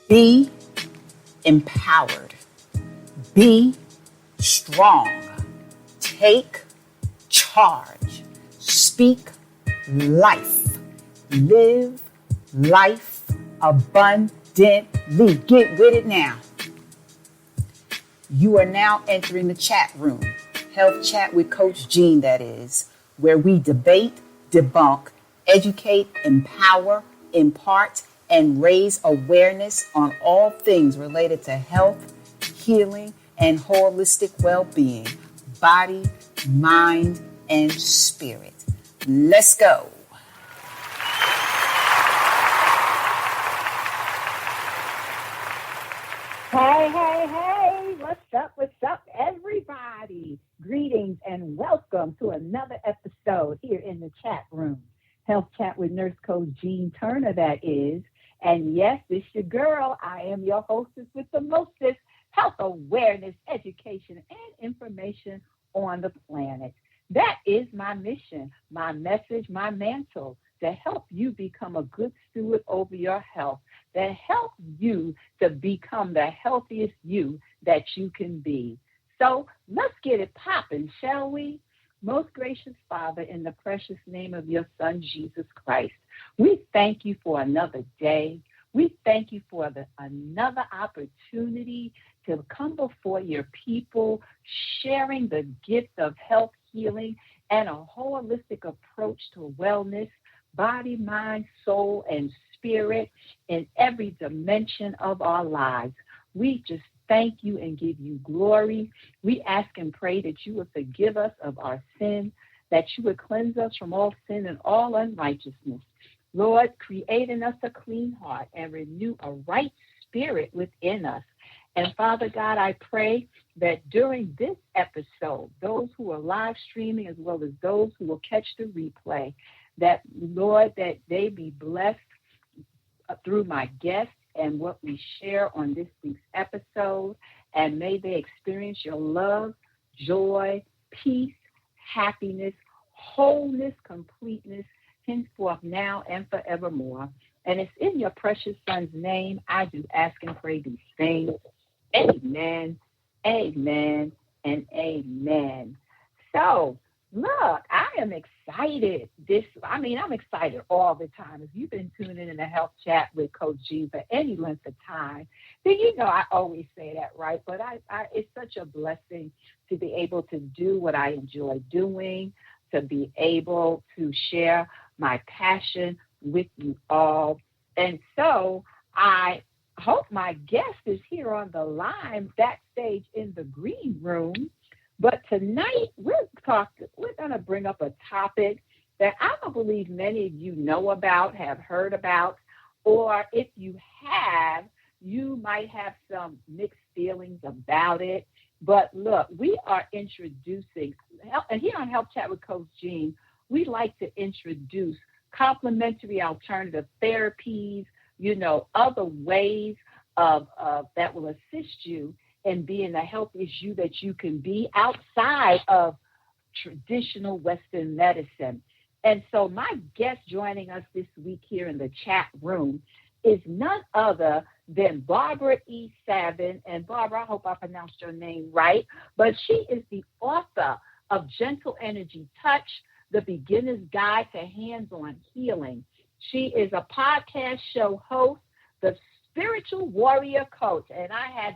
Be empowered. Be strong. Take charge. Speak life. Live life abundantly. Get with it now. You are now entering the chat room. Health Chat with Coach Jean, that is, where we debate, debunk, educate, empower, impart, and raise awareness on all things related to health, healing, and holistic well-being, body, mind, and spirit. Let's go. Hey, what's up, everybody? Greetings and welcome to another episode here in the chat room. Health Chat with Nurse Coach Jean Turner, that is. And yes, it's your girl. I am your hostess with the mostest health awareness, education, and information on the planet. That is my mission, my message, my mantle, to help you become a good steward over your health, to help you to become the healthiest you that you can be. So let's get it popping, shall we? Most gracious Father, in the precious name of your Son, Jesus Christ, we thank you for another day. We thank you for another opportunity to come before your people, sharing the gift of health, healing, and a holistic approach to wellness, body, mind, soul, and spirit in every dimension of our lives. We just thank you and give you glory. We ask and pray that you would forgive us of our sin, that you would cleanse us from all sin and all unrighteousness. Lord, create in us a clean heart and renew a right spirit within us. And Father God, I pray that during this episode, those who are live streaming as well as those who will catch the replay, that, Lord, that they be blessed through my guests and what we share on this week's episode, and may they experience your love, joy, peace, happiness, wholeness, completeness, henceforth, now, and forevermore. And it's in your precious Son's name I do ask and pray these things. Amen, amen, and amen. So, look, I am excited. I'm excited all the time. If you've been tuning in the Health Chat with Coach G for any length of time, then you know I always say that, right? But it's such a blessing to be able to do what I enjoy doing, to be able to share my passion with you all. And so I hope my guest is here on the line backstage in the green room. But tonight, we're going to bring up a topic that I don't believe many of you know about, have heard about, or if you have, you might have some mixed feelings about it. But look, we are introducing, and here on Health Chat with Coach Jean, we like to introduce complementary alternative therapies, other ways of that will assist you and being the healthiest you that you can be outside of traditional Western medicine. And so my guest joining us this week here in the chat room is none other than Barbara E. Savin. And Barbara, I hope I pronounced your name right, but she is the author of Gentle Energy Touch, The Beginner's Guide to Hands-On Healing. She is a podcast show host, the spiritual warrior coach, and I had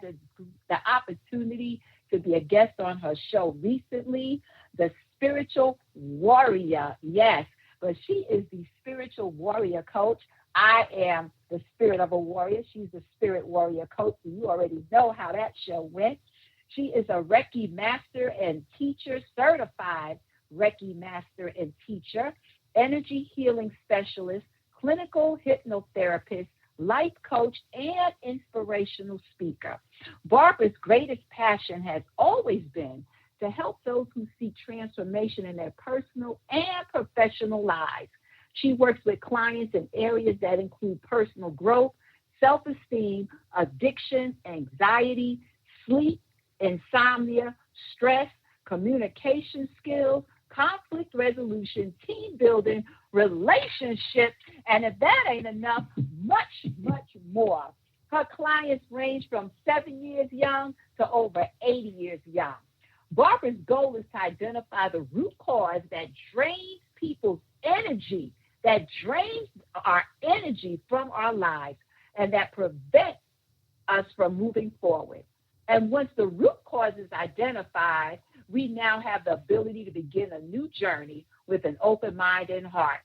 the opportunity to be a guest on her show recently, the spiritual warrior, yes, but she is the spiritual warrior coach. I am the spirit of a warrior. She's the spirit warrior coach, so you already know how that show went. She is a Reiki master and teacher, certified Reiki master and teacher, energy healing specialist, clinical hypnotherapist, life coach, and inspirational speaker. Barbara's greatest passion has always been to help those who seek transformation in their personal and professional lives. She works with clients in areas that include personal growth, self-esteem, addiction, anxiety, sleep, insomnia, stress, communication skills, conflict resolution, team building, relationships, and if that ain't enough, much, much more. Her clients range from 7 years young to over 80 years young. Barbara's goal is to identify the root cause that drains people's energy, that drains our energy from our lives, and that prevents us from moving forward. And once the root cause is identified, we now have the ability to begin a new journey with an open mind and heart.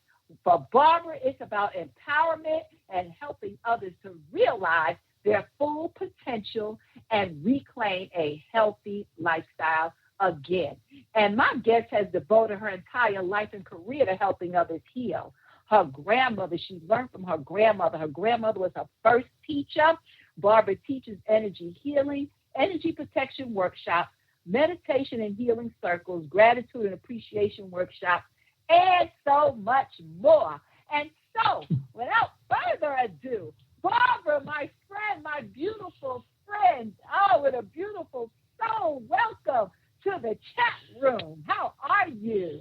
For Barbara, it's about empowerment and helping others to realize their full potential and reclaim a healthy lifestyle again. And my guest has devoted her entire life and career to helping others heal. Her grandmother, she learned from her grandmother. Her grandmother was her first teacher. Barbara teaches energy healing, energy protection workshops, meditation and healing circles, gratitude and appreciation workshops, and so much more. And so, without further ado, Barbara, my friend, my beautiful friend, oh, with a beautiful soul, welcome to the chat room. How are you?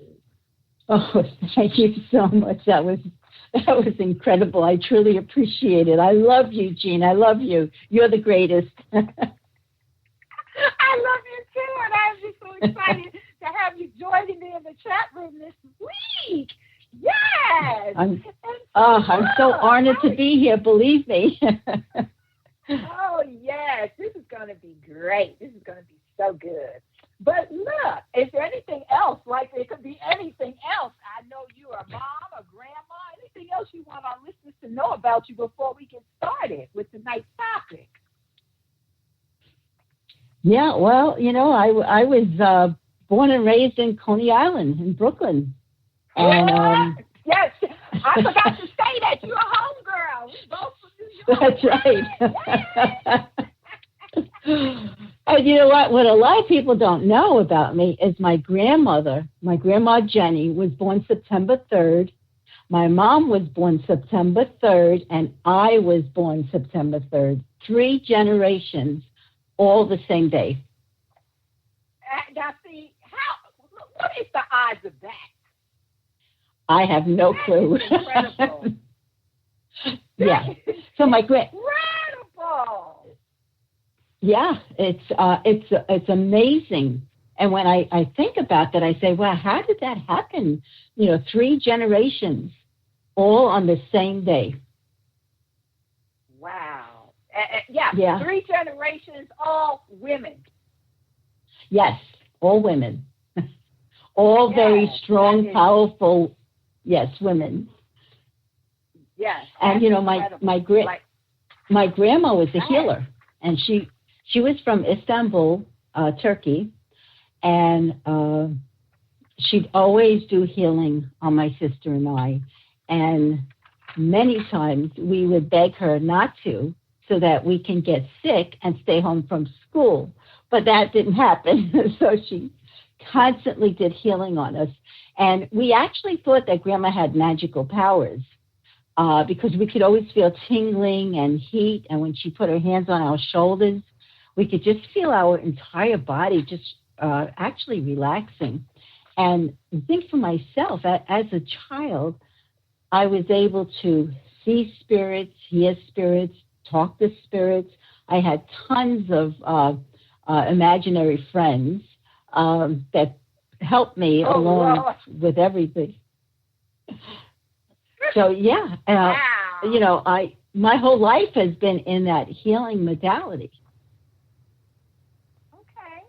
Oh, thank you so much. That was incredible. I truly appreciate it. I love you, Jean. I love you. You're the greatest. I love you too, and I'm just so excited to have you joining me in the chat room this week. Yes. I'm so honored to be here. Believe me. Oh yes, this is going to be great. This is going to be so good. But look, is there anything else? Like it could be anything else. I know you're a mom, a grandma. Anything else you want our listeners to know about you before we get started with tonight's topic? Yeah, well, I was born and raised in Coney Island in Brooklyn. And yes, I forgot to say that. You're a homegirl. We both from New York. That's right. And you know what? What a lot of people don't know about me is my grandma Jenny, was born September 3rd. My mom was born September 3rd, and I was born September 3rd. 3 generations, all the same day. Now, see, what is the odds of that? I have no clue. Incredible. Yeah. So my incredible. Yeah, it's amazing. And when I think about that, I say, well, how did that happen? 3 generations, all on the same day. Wow. Yeah. 3 generations, all women. Yes, all women. All very strong, powerful, women. Yes. And my grandma was a healer, and she was from Istanbul, Turkey, and she'd always do healing on my sister and I. And many times we would beg her not to, so that we can get sick and stay home from school. But that didn't happen. So she constantly did healing on us. And we actually thought that Grandma had magical powers because we could always feel tingling and heat. And when she put her hands on our shoulders, we could just feel our entire body just actually relaxing. And I think for myself, as a child, I was able to see spirits, hear spirits, talk to spirits. I had tons of imaginary friends that helped me along with everything. So my whole life has been in that healing modality. Okay.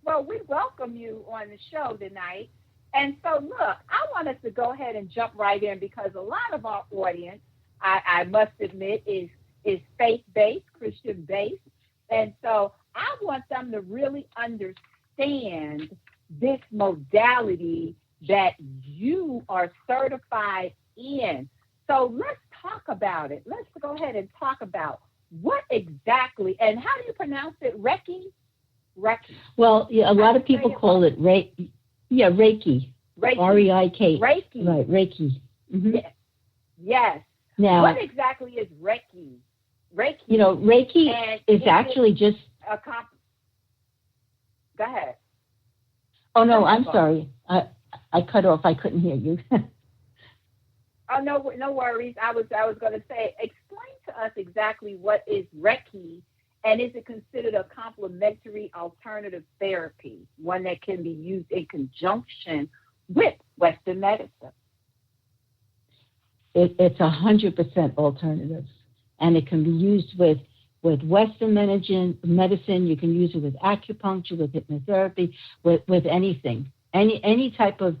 Well, we welcome you on the show tonight. And so, look, I want us to go ahead and jump right in because a lot of our audience, I must admit, is faith-based, Christian-based. And so I want them to really understand this modality that you are certified in. So let's talk about it. Let's go ahead and talk about what exactly, and how do you pronounce it? Reiki? Reiki. Well, a lot of people call it Reiki. Yeah, Reiki. R-E-I-K. Reiki. Right, Reiki. Mm-hmm. Yes. Now, what exactly is Reiki? Reiki. Reiki is actually just... Go ahead. Oh, no, I'm sorry. I cut off. I couldn't hear you. Oh, no worries. I was going to say, explain to us exactly what is Reiki, and is it considered a complementary alternative therapy, one that can be used in conjunction with Western medicine? It's 100% alternative, and it can be used with Western medicine. You can use it with acupuncture, with hypnotherapy, with anything, any type of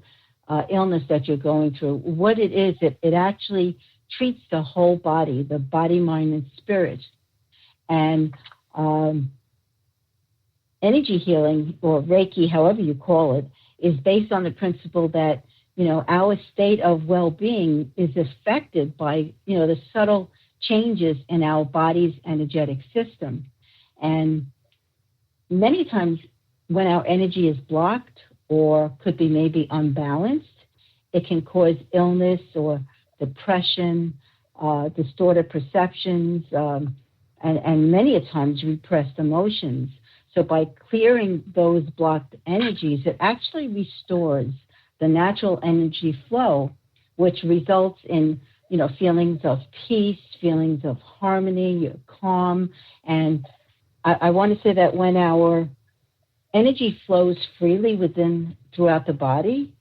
illness that you're going through. What it is, it actually treats the whole body, the body, mind, and spirit. And energy healing, or Reiki, however you call it, is based on the principle that, our state of well-being is affected by, the subtle changes in our body's energetic system. And many times when our energy is blocked or could be maybe unbalanced, it can cause illness or depression, distorted perceptions, and many a times repressed emotions. So by clearing those blocked energies, it actually restores the natural energy flow, which results in, feelings of peace, feelings of harmony, calm. And I want to say that when our energy flows freely throughout the body,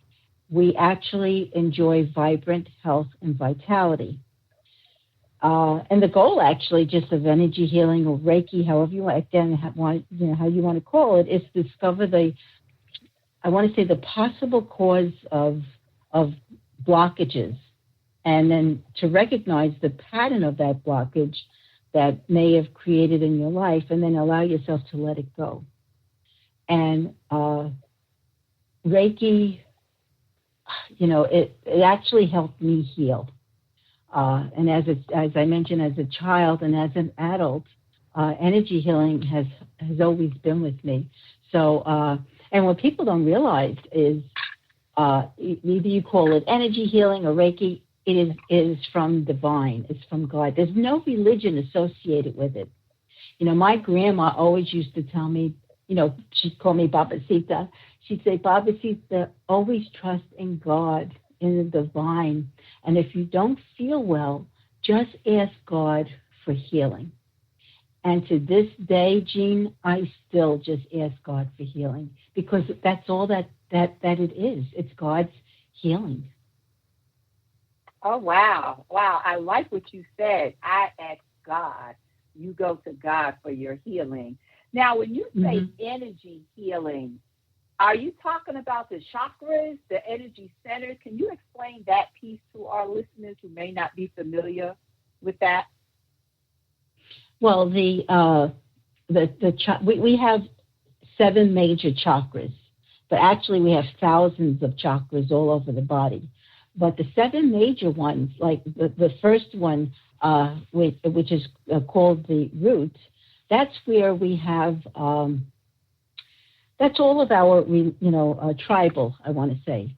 we actually enjoy vibrant health and vitality. And the goal, actually, just of energy healing or Reiki, however you want, how you want to call it, is to discover the possible cause of blockages, and then to recognize the pattern of that blockage that may have created in your life, and then allow yourself to let it go. And Reiki, it actually helped me heal. And as I mentioned, as a child and as an adult, energy healing has always been with me. So, and what people don't realize is either you call it energy healing or Reiki, it is from divine. It's from God. There's no religion associated with it. My grandma always used to tell me, she'd call me Babasita. She'd say, Babasita, always trust in God, in the divine. And if you don't feel well, just ask God for healing. And to this day, Jean, I still just ask God for healing, because that's all that it is. It's God's healing. Oh, wow. Wow. I like what you said. I ask God. You go to God for your healing. Now, when you say energy healing, are you talking about the chakras, the energy centers? Can you explain that piece to our listeners who may not be familiar with that? Well, we have 7 major chakras, but actually we have thousands of chakras all over the body. But the 7 major ones, like the first one, which is called the root, that's where we have. That's all of our, tribal, I want to say.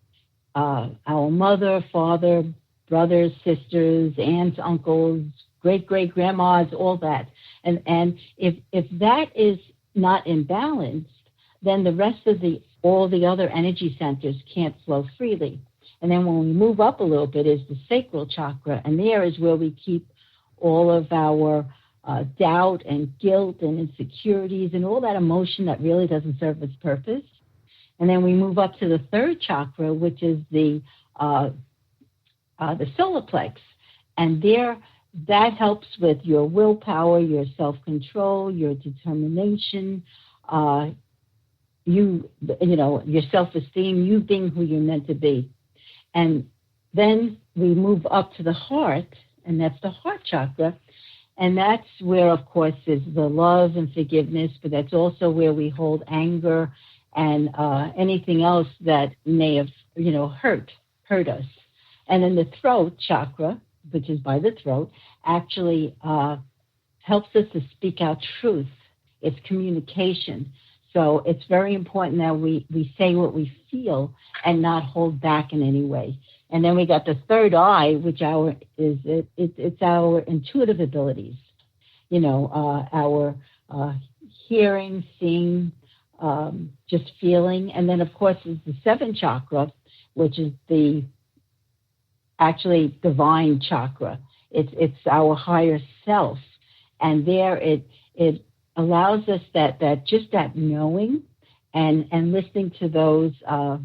Our mother, father, brothers, sisters, aunts, uncles, great-great-grandmas, all that. And if that is not imbalanced, then the rest of all the other energy centers can't flow freely. And then when we move up a little bit is the Sacral Chakra, and there is where we keep all of our doubt and guilt and insecurities and all that emotion that really doesn't serve its purpose. And then we move up to the 3rd chakra, which is the solar plex, and that helps with your willpower, your self-control, your determination, your self-esteem, you being who you're meant to be. And then we move up to the heart, and that's the heart chakra. And that's where, of course, is the love and forgiveness, but that's also where we hold anger and anything else that may have, hurt us. And then the throat chakra, which is by the throat, actually helps us to speak our truth. It's communication. So it's very important that we say what we feel and not hold back in any way. And then we got the 3rd eye, which it's our intuitive abilities, our hearing, seeing, just feeling. And then, of course, is the 7th chakra, which is the actually divine chakra. It's our higher self. And there it allows us that just that knowing and listening to those, I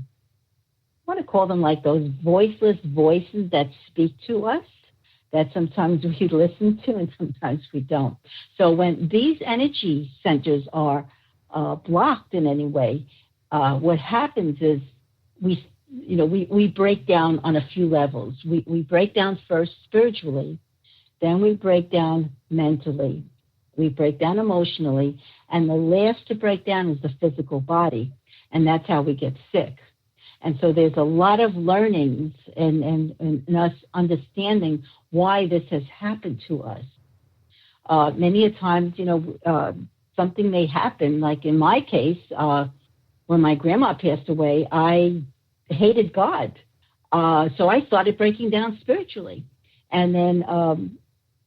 want to call them like those voiceless voices that speak to us, that sometimes we listen to and sometimes we don't. So when these energy centers are blocked in any way, what happens is we break down on a few levels. We break down first spiritually, then we break down mentally, we break down emotionally, and the last to break down is the physical body, and that's how we get sick. And so there's a lot of learnings and us understanding why this has happened to us. Many a times, something may happen, like in my case, when my grandma passed away, I hated God. So I started breaking down spiritually. And then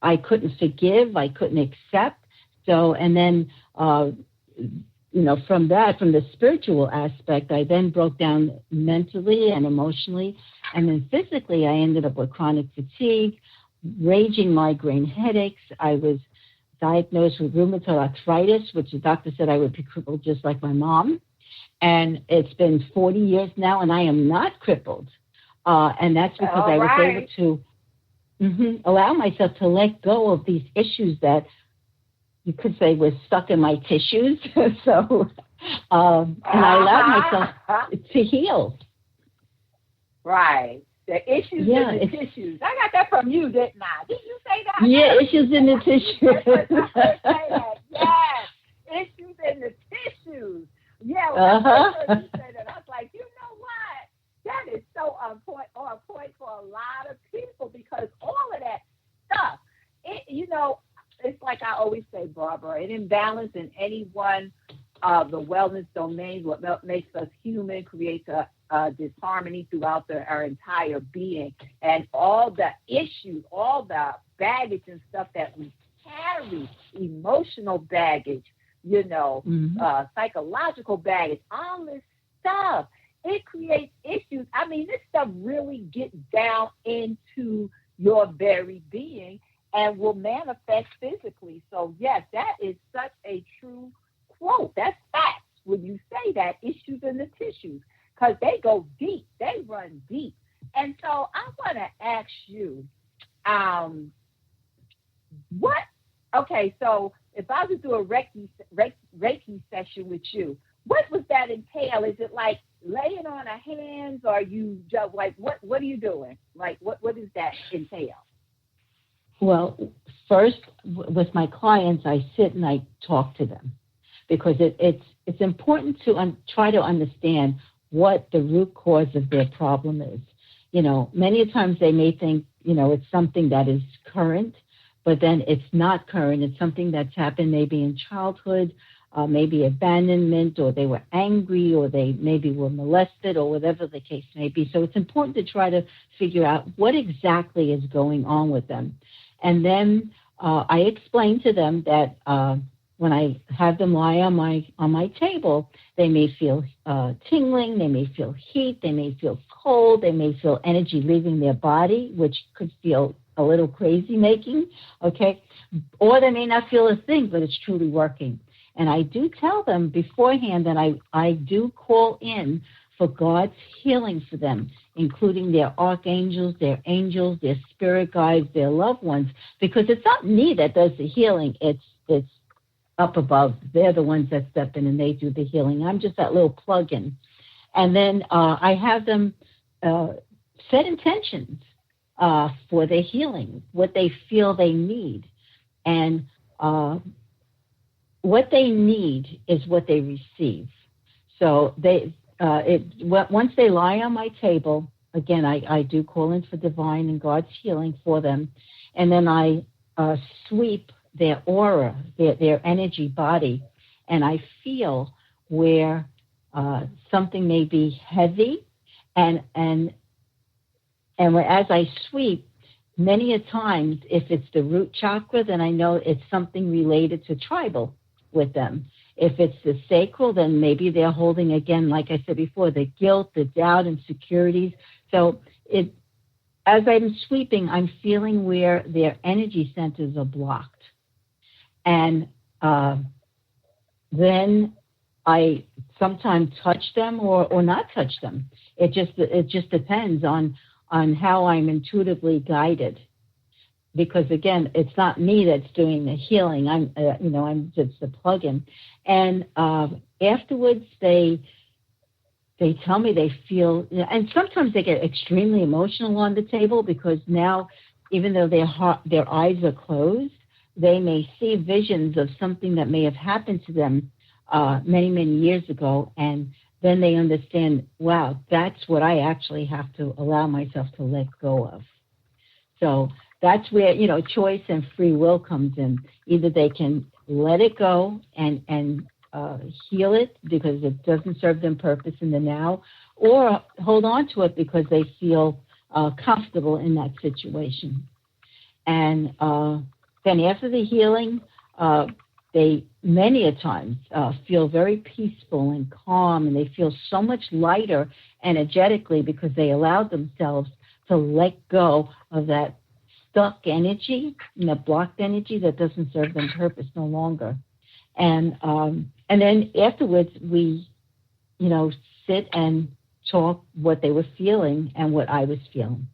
I couldn't forgive, I couldn't accept. So, and then, from the spiritual aspect, I then broke down mentally and emotionally. And then physically, I ended up with chronic fatigue, raging migraine headaches. I was diagnosed with rheumatoid arthritis, which the doctor said I would be crippled just like my mom. And it's been 40 years now, and I am not crippled. And that's because I was able to allow myself to let go of these issues that you could say were stuck in my tissues. So, and I allowed myself to heal. Right. The issues in the tissues. I got that from you, didn't I? Did you say that? Yeah, issues in the tissues. Yes, issues in the tissues. Yeah, when I heard you say that, I was like, you know what? That is so on point for a lot of people, because all of that stuff, it's like I always say, Barbara, an imbalance in any one of the wellness domains, what makes us human, creates a disharmony throughout our entire being. And all the issues, all the baggage and stuff that we carry, emotional baggage, psychological baggage, all this stuff, it creates issues. I mean, this stuff really gets down into your very being and will manifest physically. So, yes, that is such a true quote. That's facts when you say that, issues in the tissues, because they go deep. They run deep. And so I want to ask you, so if I was to do a Reiki session with you, what would that entail? Is it like laying on a hands, or you just like, what are you doing? Like, what does that entail? Well, first, with my clients, I sit and I talk to them, because it's important to try to understand what the root cause of their problem is. Many times they may think, it's something that is current, but then it's not current. It's something that's happened maybe in childhood, maybe abandonment, or they were angry, or they maybe were molested, or whatever the case may be. So it's important to try to figure out what exactly is going on with them. And then I explain to them that when I have them lie on my table, they may feel tingling, they may feel heat, they may feel cold, they may feel energy leaving their body, which could feel a little crazy making, okay? Or they may not feel a thing, but it's truly working. And I do tell them beforehand that I do call in for God's healing for them, including their archangels, their angels, their spirit guides, their loved ones, because it's not me that does the healing. It's up above. They're the ones that step in and they do the healing. I'm just that little plug-in. And then I have them set intentions for their healing, what they feel they need. And what they need is what they receive. So once they lie on my table, again, I do call in for divine and God's healing for them. And then I sweep their aura, their energy body, and I feel where something may be heavy, and as I sweep, many a times, if it's the root chakra, then I know it's something related to tribal with them. If it's the sacral, then maybe they're holding, again, like I said before, the guilt, the doubt, insecurities. So as I'm sweeping, I'm feeling where their energy centers are blocked. And then I sometimes touch them or not touch them. It just depends on how I'm intuitively guided. Because again, it's not me that's doing the healing. I'm just the plug-in. And afterwards, they tell me they feel, and sometimes they get extremely emotional on the table because now, even though their eyes are closed, they may see visions of something that may have happened to them many, many years ago, and then they understand, wow, that's what I actually have to allow myself to let go of. So that's where, choice and free will comes in. Either they can let it go and heal it because it doesn't serve them purpose in the now, or hold on to it because they feel comfortable in that situation. And then after the healing, they many a times feel very peaceful and calm, and they feel so much lighter energetically because they allowed themselves to let go of that stuck energy, blocked energy that doesn't serve them purpose no longer. And then afterwards, we, sit and talk what they were feeling and what I was feeling.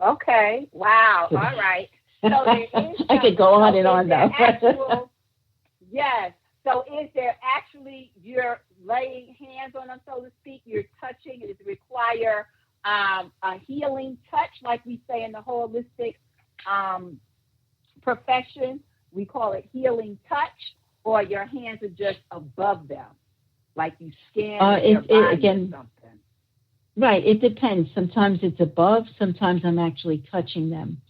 Okay. Wow. All right. So there is I could go on and on though. Yes. So is there actually, you're laying hands on them, so to speak, you're touching, does it require a healing touch, like we say in the holistic profession? We call it healing touch, or your hands are just above them, like you scan their body or something? Right, it depends. Sometimes it's above, sometimes I'm actually touching them.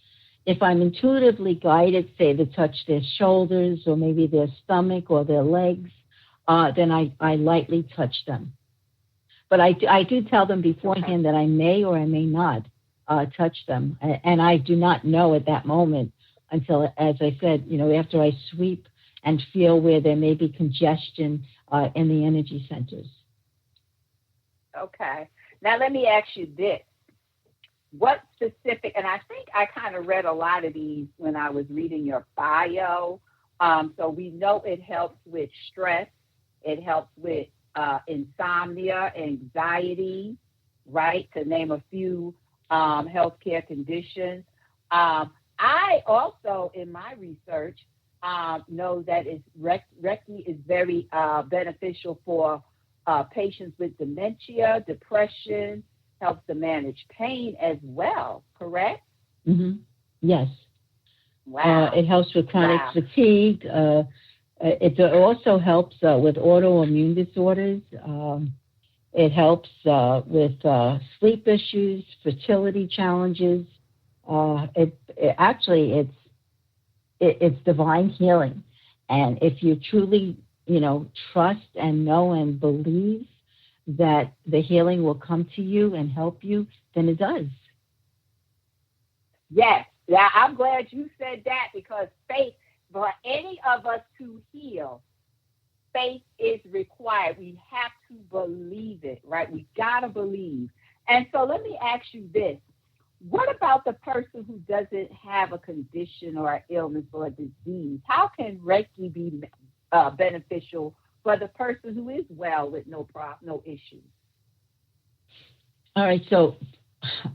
If I'm intuitively guided, say, to touch their shoulders or maybe their stomach or their legs, then I lightly touch them. But I do tell them beforehand that I may or I may not touch them. And I do not know at that moment until, as I said, after I sweep and feel where there may be congestion in the energy centers. Okay. Now let me ask you this. What specific, and I think I kind of read a lot of these when I was reading your bio. So we know it helps with stress. It helps with insomnia, anxiety, right, to name a few healthcare conditions. I also, in my research, know that Reiki is very beneficial for patients with dementia, depression, helps to manage pain as well, correct? Mm-hmm. Yes. Wow. It helps with chronic fatigue. It also helps with autoimmune disorders. It helps with sleep issues, fertility challenges. It's divine healing. And if you truly, trust and know and believe that the healing will come to you and help you, then it does. Yes. Yeah, I'm glad you said that, because faith, for any of us to heal, faith is required. We have to believe it, right? We got to believe. And so let me ask you this. What about the person who doesn't have a condition or an illness or a disease? How can Reiki be beneficial for the person who is well with no issues? All right, so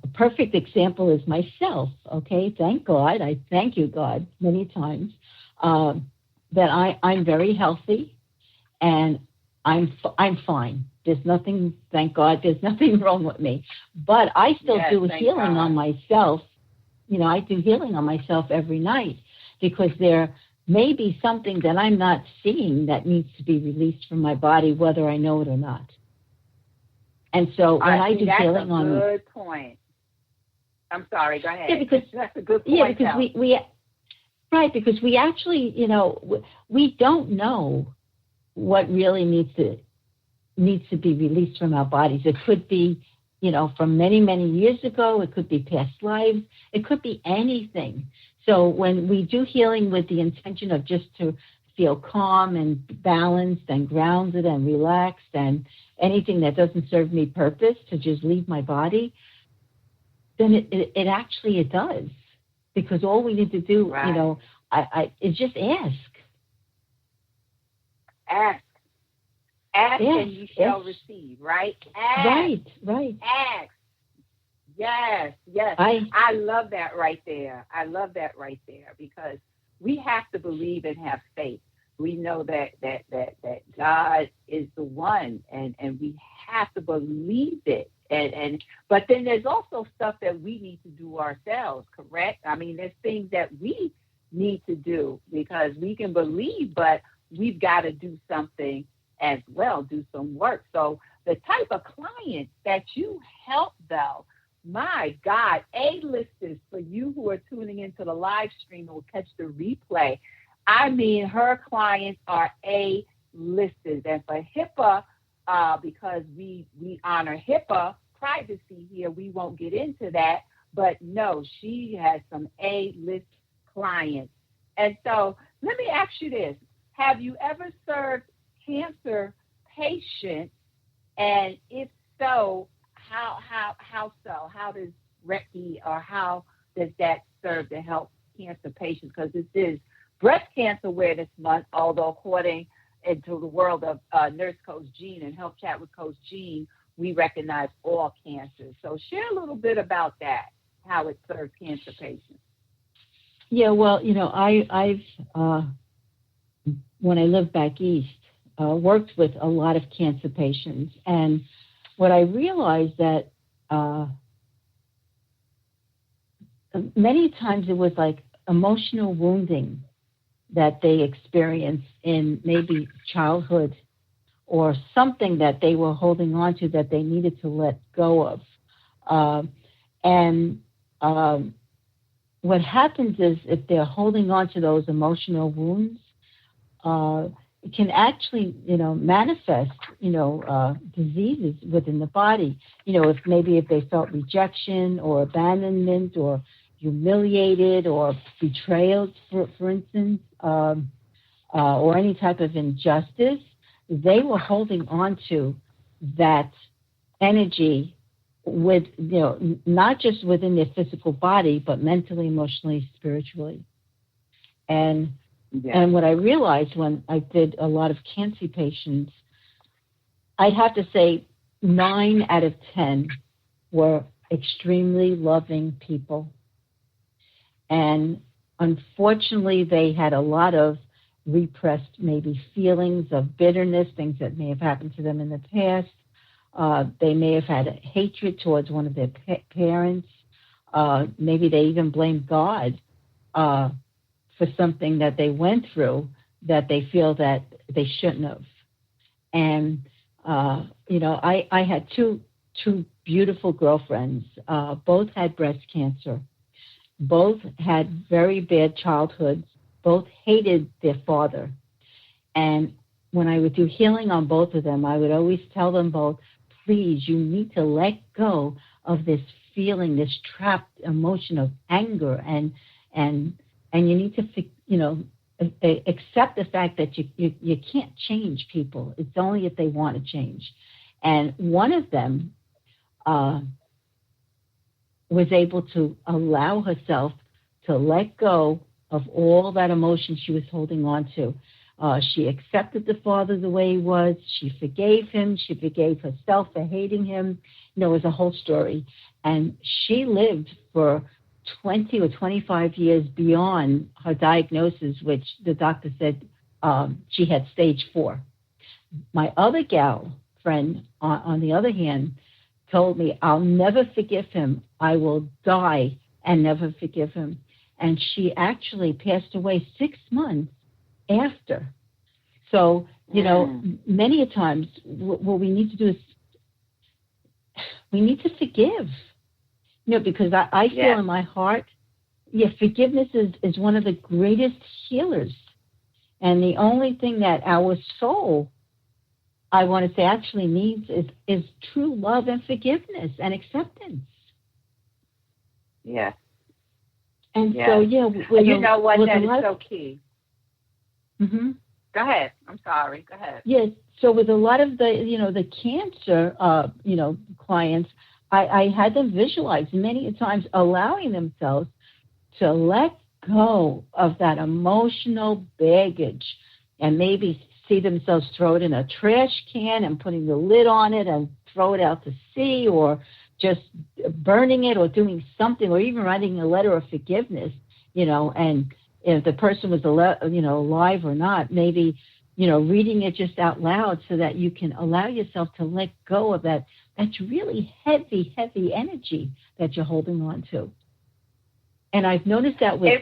a perfect example is myself, okay? Thank God. I thank you, God, many times, that I'm very healthy and I'm fine. There's nothing, thank God, there's nothing wrong with me. But I still do healing on myself. I do healing on myself every night because there may be something that I'm not seeing that needs to be released from my body, whether I know it or not. And so when I do healing on... That's a good point. I'm sorry, go ahead. Yeah, because that's a good point. Yeah, because we actually, we don't know what really needs to be released from our bodies. It could be, from many, many years ago. It could be past lives. It could be anything. So when we do healing with the intention of just to feel calm and balanced and grounded and relaxed and anything that doesn't serve me purpose to just leave my body, then it actually does. Because all we need to do, right. you know, is just ask. Ask and you shall receive, right? Ask. Right. Ask. Yes. I love that right there. Because we have to believe and have faith. We know that God is the one, and we have to believe it. But then there's also stuff that we need to do ourselves, correct? I mean, there's things that we need to do, because we can believe, but we've got to do something as well, do some work. So the type of clients that you help, though, my God, A-listers, for you who are tuning into the live stream and will catch the replay, I mean, her clients are A-listers. And for HIPAA, because we honor HIPAA privacy here, we won't get into that. But no, she has some A-list clients. And so let me ask you this. Have you ever served cancer patients? And if so, how so? How does Reiki, or how does that serve to help cancer patients? Because this is Breast Cancer Awareness Month, although according to the world of Nurse Coach Jean and Health Chat with Coach Jean, we recognize all cancers. So share a little bit about that, how it serves cancer patients. Yeah, well, you know, I've when I lived back east, worked with a lot of cancer patients, and what I realized that many times it was like emotional wounding that they experienced in maybe childhood, or something that they were holding on to that they needed to let go of. What happens is, if they're holding on to those emotional wounds, it can actually, you know, manifest, you know, diseases within the body. You know, if they felt rejection or abandonment or humiliated or betrayal, for instance, or any type of injustice, they were holding on to that energy with, you know, not just within their physical body, but mentally, emotionally, spiritually. And what I realized when I did a lot of cancer patients, I'd have to say 9 out of 10 were extremely loving people. And unfortunately, they had a lot of repressed maybe feelings of bitterness, things that may have happened to them in the past. They may have had a hatred towards one of their parents. Maybe they even blamed God for something that they went through that they feel that they shouldn't have. And, you know, I had two beautiful girlfriends. Both had breast cancer. Both had very bad childhoods. Both hated their father. And when I would do healing on both of them, I would always tell them both, please, you need to let go of this feeling, this trapped emotion of anger, and you need to, you know, accept the fact that you can't change people. It's only if they want to change. And one of them was able to allow herself to let go of all that emotion she was holding on to. She accepted the father the way he was. She forgave him. She forgave herself for hating him. You know, it was a whole story. And she lived for 20 or 25 years beyond her diagnosis, which the doctor said she had stage 4. My other gal friend, on the other hand, told me, I'll never forgive him. I will die and never forgive him. And she actually passed away 6 months after. So, you know, many a times what we need to do is we need to forgive. You know, because I feel in my heart, forgiveness is one of the greatest healers. And the only thing that our soul, I want to say, actually needs is true love and forgiveness and acceptance. Yes. And so, you know what, that is so key. Mm-hmm. Go ahead. I'm sorry. Go ahead. Yes. So with a lot of the, you know, the cancer, you know, clients, I had them visualize many times, allowing themselves to let go of that emotional baggage and maybe see themselves throw it in a trash can and putting the lid on it and throw it out to sea, or just burning it, or doing something, or even writing a letter of forgiveness, and if the person was alive or not, maybe, reading it just out loud so that you can allow yourself to let go of that. That's really heavy, heavy energy that you're holding on to. And I've noticed that with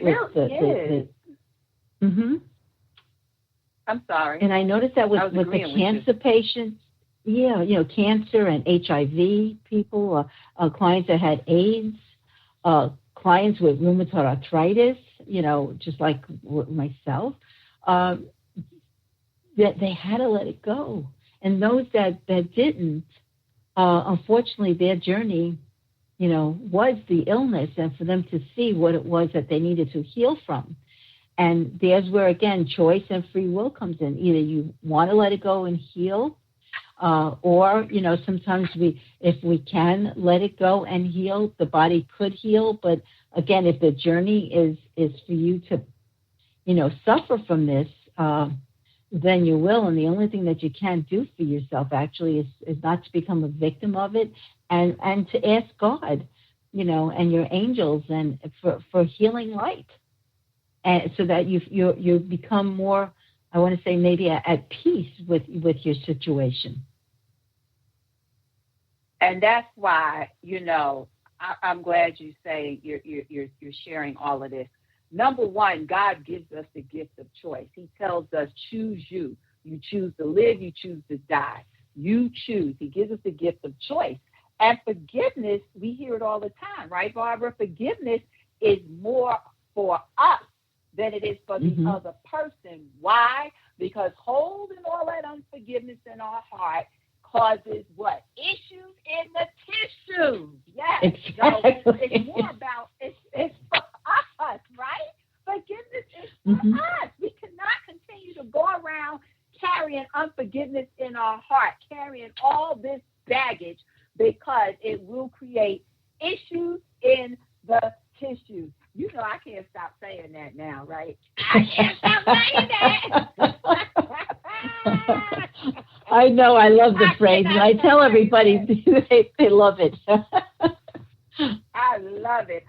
I'm sorry. And I noticed that with the cancer patients. Yeah, cancer and HIV people, clients that had AIDS, clients with rheumatoid arthritis, just like myself, that they had to let it go. And those that didn't, unfortunately, their journey, was the illness, and for them to see what it was that they needed to heal from. And there's where, again, choice and free will comes in. Either you want to let it go and heal, or, sometimes if we can let it go and heal, the body could heal. But again, if the journey is for you to, suffer from this, then you will. And the only thing that you can do for yourself actually is not to become a victim of it, and to ask God, and your angels and for healing light. And so that you become more, I want to say, maybe at peace with your situation. And that's why, I'm glad you say you're sharing all of this. Number one, God gives us the gift of choice. He tells us, choose you. You choose to live, you choose to die. You choose. He gives us the gift of choice. And forgiveness, we hear it all the time, right, Barbara? Forgiveness is more for us than it is for the other person. Why? Because holding all that unforgiveness in our heart causes what? Issues in the tissues. Yes. Exactly. So it's more about, it's for us, right? Forgiveness is for us. We cannot continue to go around carrying unforgiveness in our heart, carrying all this baggage, because it will create issues in the tissues. I can't stop saying that now, right? I can't stop saying that. I know. I love the phrase, and I tell everybody they love it. I love it.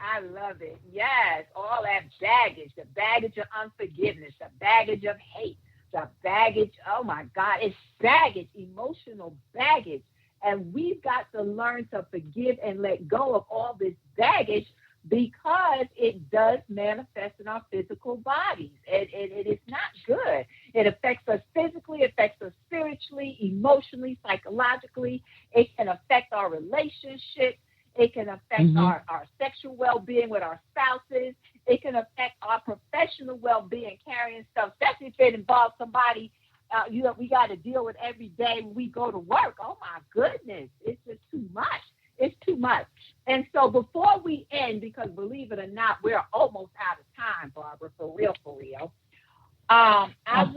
Yes, all that baggage, the baggage of unforgiveness, the baggage of hate, the baggage, oh my God, it's baggage, emotional baggage. And we've got to learn to forgive and let go of all this baggage, because it does manifest in our physical bodies. It is not good. It affects us physically, affects us spiritually, emotionally, psychologically. It can affect our relationships. It can affect our sexual well-being with our spouses. It can affect our professional well-being, carrying stuff, especially if it involves somebody we got to deal with every day when we go to work. Oh, my goodness. It's just too much. It's too much. And so before we end, because believe it or not, we're almost out of time, Barbara, for real. I'd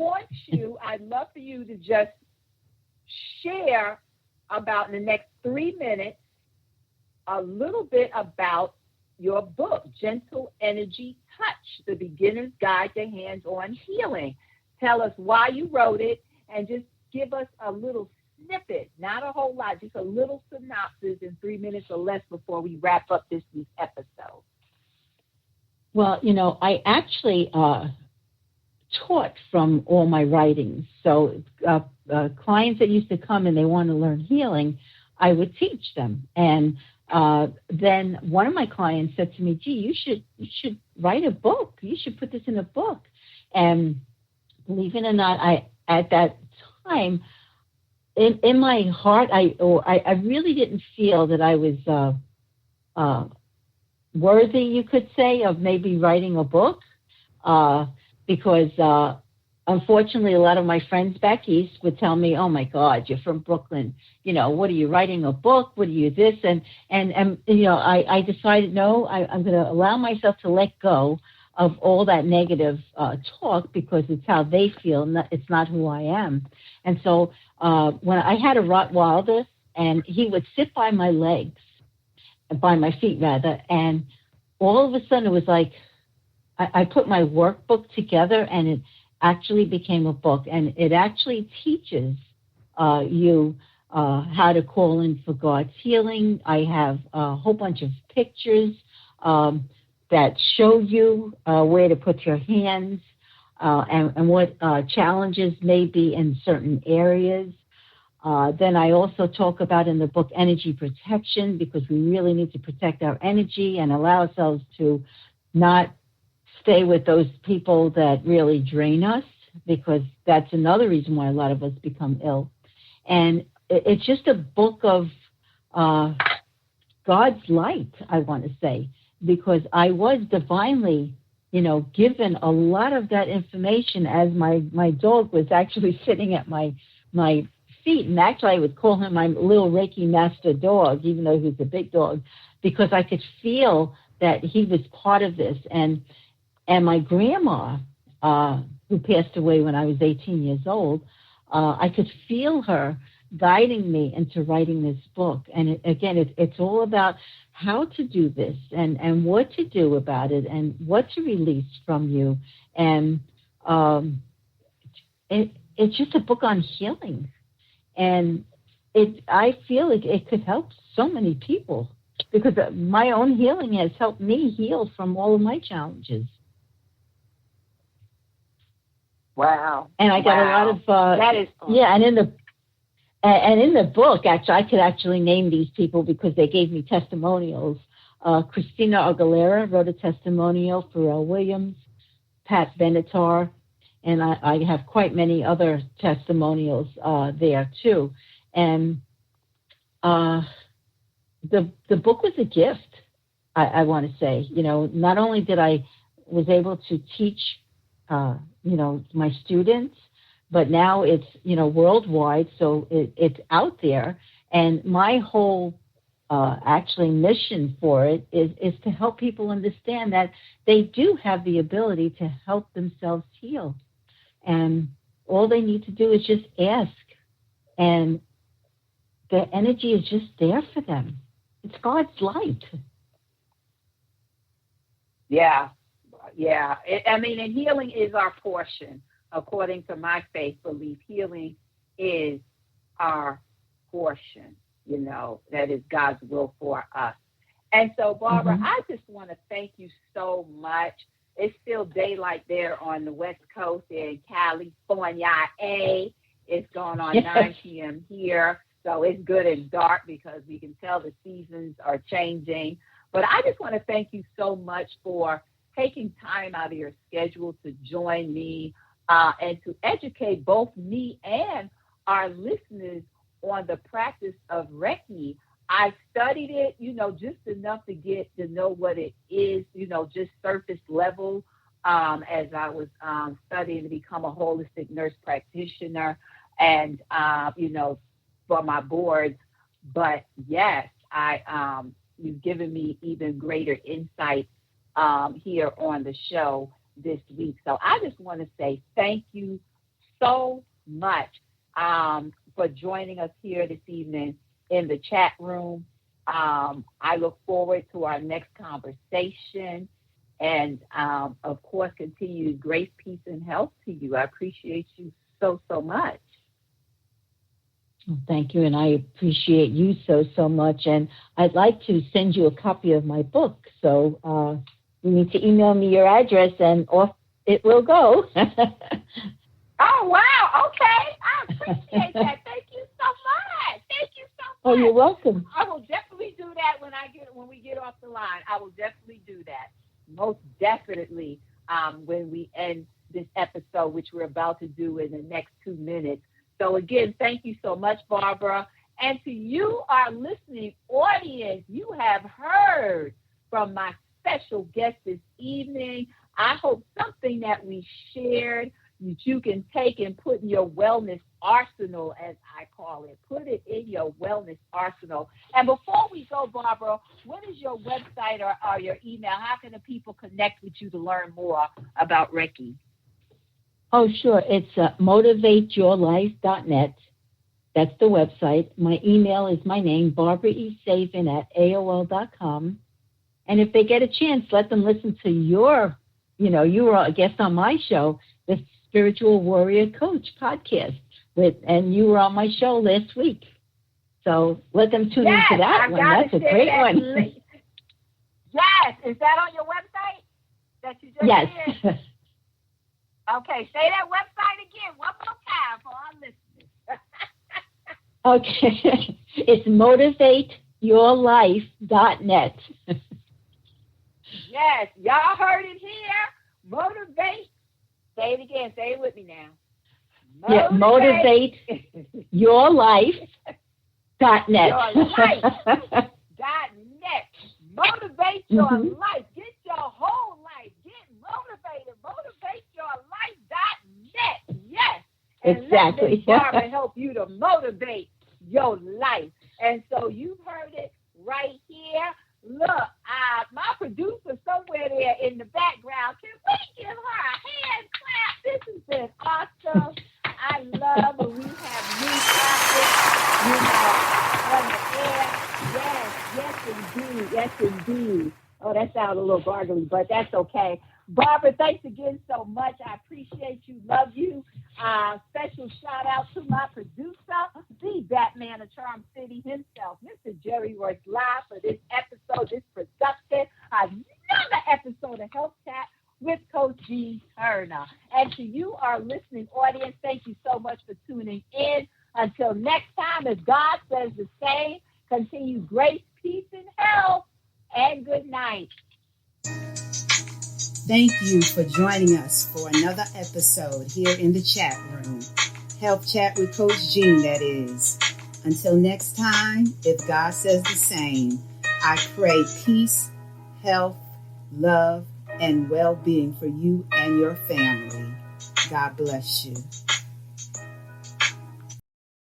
love for you to just share about, in the next 3 minutes, a little bit about your book, Gentle Energy Touch, The Beginner's Guide to Hands-On Healing. Tell us why you wrote it, and just give us a little snippet, not a whole lot, just a little synopsis in 3 minutes or less before we wrap up this week's episode. Well, I actually taught from all my writings. So clients that used to come and they want to learn healing, I would teach them. And then one of my clients said to me, gee, you should write a book. You should put this in a book. And believe it or not, at that time, in my heart, I really didn't feel that I was worthy, you could say, of maybe writing a book, because unfortunately, a lot of my friends back east would tell me, "Oh my God, you're from Brooklyn. What are you writing a book? What are you this?" And I decided, no, I'm going to allow myself to let go of all that negative talk, because it's how they feel, it's not who I am. And so when I had a Rottweiler, and he would sit by my legs by my feet rather. And all of a sudden it was like, I put my workbook together and it actually became a book. And it actually teaches you how to call in for God's healing. I have a whole bunch of pictures that show you where to put your hands and what challenges may be in certain areas. Then I also talk about in the book energy protection, because we really need to protect our energy and allow ourselves to not stay with those people that really drain us, because that's another reason why a lot of us become ill. And it's just a book of God's light, I want to say, because I was divinely, given a lot of that information as my dog was actually sitting at my feet. And actually I would call him my little Reiki master dog, even though he was a big dog, because I could feel that he was part of this. And my grandma, who passed away when I was 18 years old, I could feel her guiding me into writing this book. And it's all about how to do this and what to do about it and what to release from you. And it's just a book on healing. And I feel like it could help so many people, because my own healing has helped me heal from all of my challenges. Wow. And I got a lot of that is awesome. Yeah, and in the book, actually, I could actually name these people because they gave me testimonials. Christina Aguilera wrote a testimonial, Pharrell Williams, Pat Benatar, and I have quite many other testimonials there too. And the book was a gift, I want to say. Not only did I was able to teach my students, but now it's, worldwide, so it's out there. And my whole actually mission for it is to help people understand that they do have the ability to help themselves heal. And all they need to do is just ask. And the energy is just there for them. It's God's light. Yeah. And healing is our portion. According to my faith belief, healing is our portion. That is God's will for us. And so, Barbara, I just want to thank you so much. It's still daylight there on the West Coast in California. It's going on 9 p.m. here. So it's good and dark because we can tell the seasons are changing. But I just want to thank you so much for taking time out of your schedule to join me and to educate both me and our listeners on the practice of Reiki. I studied it, just enough to get to know what it is, just surface level as I was studying to become a holistic nurse practitioner and, for my boards. But yes, you've given me even greater insight here on the show this week. So I just want to say thank you so much for joining us here this evening in the chat room. I look forward to our next conversation and, of course, continued grace, peace, and health to you. I appreciate you so much. Thank you, and I appreciate you so much. And I'd like to send you a copy of my book. So you need to email me your address, and off it will go. Oh, wow. Okay. I appreciate that. Thank you so much. Oh, you're welcome. I will definitely do that when we get off the line. I will definitely do that. Most definitely when we end this episode, which we're about to do in the next 2 minutes. So again, thank you so much, Barbara. And to you, our listening audience, you have heard from my special guest this evening. I hope something that we shared that you can take and put in your wellness arsenal, as I call it. Put it in your wellness arsenal. And before we go, Barbara, what is your website or your email? How can the people connect with you to learn more about Reiki? Oh, sure. It's motivateyourlife.net. That's the website. My email is my name, Barbara E. Savin at AOL.com. And if they get a chance, let them listen to your, you were a guest on my show, the Spiritual Warrior Coach podcast, and you were on my show last week. So let them tune into that one. That's a great one. Yes. Is that on your website that you just Yes. did? Okay. Say that website again one more time for our listeners. Okay. It's motivateyourlife.net. Yes. Y'all heard it here. Motivate. Say it again. Say it with me now. Motivateyourlife.net. Your.net. Motivate your life. Get your whole life. Get motivated. Motivateyourlife.net. Yes. And exactly. Let Ms. Barbara help you to motivate your life. And so you've heard it right here. Look, my producer somewhere there in the background. Can we give her a hand clap? This has been awesome. I love when we have new topics, on the air. Yes, indeed. Oh, that sounded a little gargly, but that's okay. Barbara, thanks again so much. I appreciate you. Love you. Special shout out to my producer, the Batman of Charm City himself, Mr. Jerry Royce Live, for this episode, this production, another episode of Health Chat with Coach G. Turner. And to you, our listening audience, thank you so much for tuning in. Until next time, if God says the same, continue grace, peace, and health, and good night. Thank you for joining us for another episode here in the chat room. Health Chat with Coach Jean, that is. Until next time, if God says the same, I pray peace, health, love, and well-being for you and your family. God bless you.